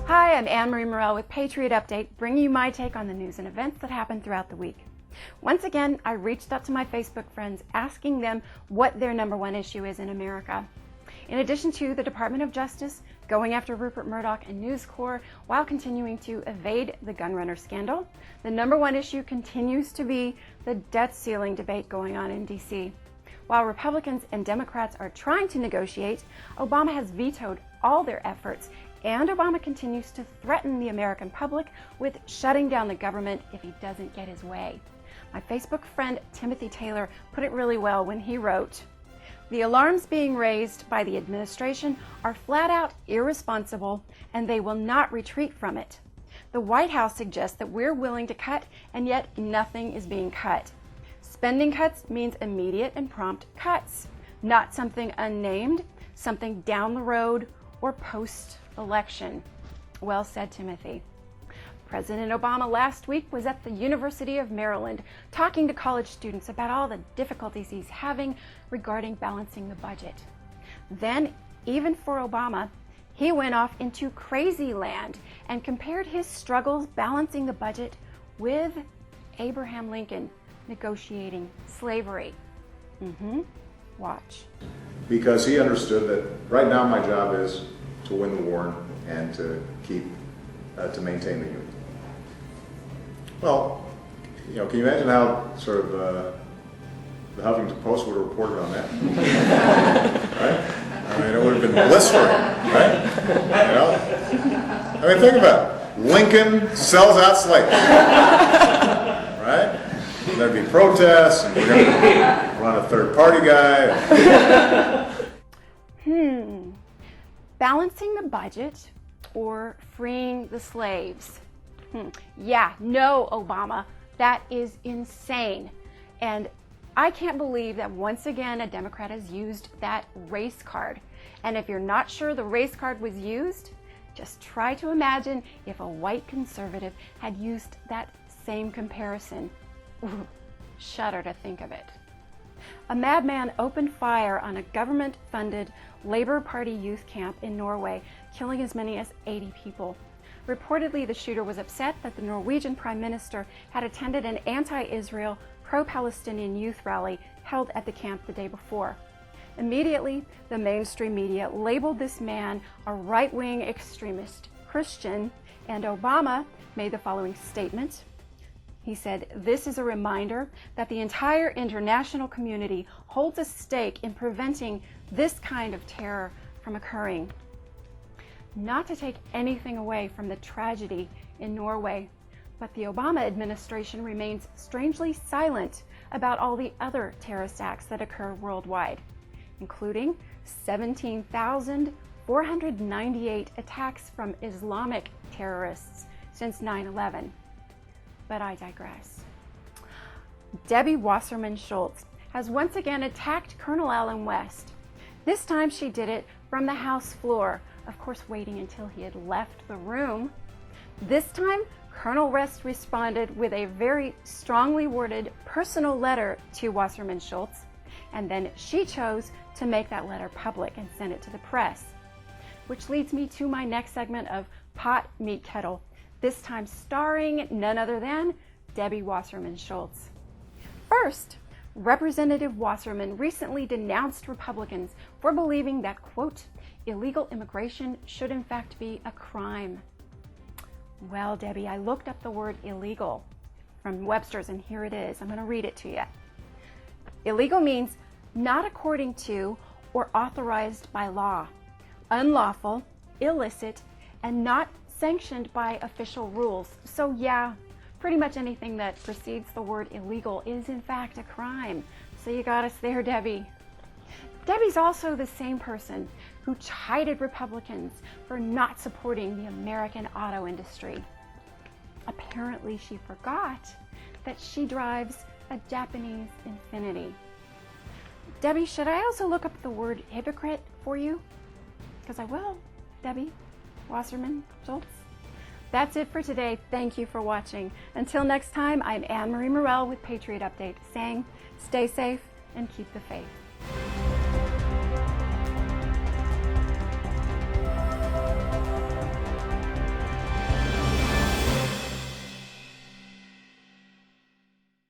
Hi, I'm Anne-Marie Morell with Patriot Update, bringing you my take on the news and events that happened throughout the week. Once again, I reached out to my Facebook friends asking them what their number one issue is in America. In addition to the Department of Justice going after Rupert Murdoch and News Corp while continuing to evade the gun runner scandal, the number one issue continues to be the debt ceiling debate going on in D.C. While Republicans and Democrats are trying to negotiate, Obama has vetoed all their efforts, and Obama continues to threaten the American public with shutting down the government if he doesn't get his way. My Facebook friend Timothy Taylor put it really well when he wrote, "The alarms being raised by the administration are flat out irresponsible, and they will not retreat from it. The White House suggests that we're willing to cut, and yet nothing is being cut. Spending cuts means immediate and prompt cuts, not something unnamed, something down the road or post-election." Well said, Timothy. President Obama last week was at the University of Maryland talking to college students about all the difficulties he's having regarding balancing the budget. Then, even for Obama, he went off into crazy land and compared his struggles balancing the budget with Abraham Lincoln negotiating slavery. Watch. Because he understood that right now my job is to win the war and to to maintain the Union. Well, can you imagine how sort of the Huffington Post would have reported on that? Right? I mean, it would have been blistering, right? I mean, think about it. Lincoln sells out slaves, right? And there'd be protests, and we're going to run a third-party guy. Balancing the budget or freeing the slaves? Yeah, no, Obama, that is insane. And I can't believe that once again a Democrat has used that race card. And if you're not sure the race card was used, just try to imagine if a white conservative had used that same comparison. Ooh, shudder to think of it. A madman opened fire on a government-funded Labour Party youth camp in Norway, killing as many as 80 people. Reportedly, the shooter was upset that the Norwegian Prime Minister had attended an anti-Israel, pro-Palestinian youth rally held at the camp the day before. Immediately, the mainstream media labeled this man a right-wing extremist Christian, and Obama made the following statement. He said, "This is a reminder that the entire international community holds a stake in preventing this kind of terror from occurring." Not to take anything away from the tragedy in Norway, but the Obama administration remains strangely silent about all the other terrorist acts that occur worldwide, including 17,498 attacks from Islamic terrorists since 9/11. But I digress. Debbie Wasserman Schultz has once again attacked Colonel Allen West. This time she did it from the House floor, of course waiting until he had left the room. This time, Colonel West responded with a very strongly worded personal letter to Wasserman Schultz, and then she chose to make that letter public and send it to the press. Which leads me to my next segment of Pot Meet Kettle, this time starring none other than Debbie Wasserman Schultz. First, Representative Wasserman recently denounced Republicans for believing that, quote, illegal immigration should in fact be a crime. Well, Debbie, I looked up the word illegal from Webster's, and here it is. I'm going to read it to you. Illegal means not according to or authorized by law, unlawful, illicit, and not sanctioned by official rules. So yeah, pretty much anything that precedes the word illegal is in fact a crime. So you got us there, Debbie. Debbie's also the same person who chided Republicans for not supporting the American auto industry. Apparently she forgot that she drives a Japanese Infiniti. Debbie, should I also look up the word hypocrite for you? Because I will, Debbie Wasserman Schultz. That's it for today. Thank you for watching. Until next time, I'm Anne-Marie Morell with Patriot Update saying stay safe and keep the faith.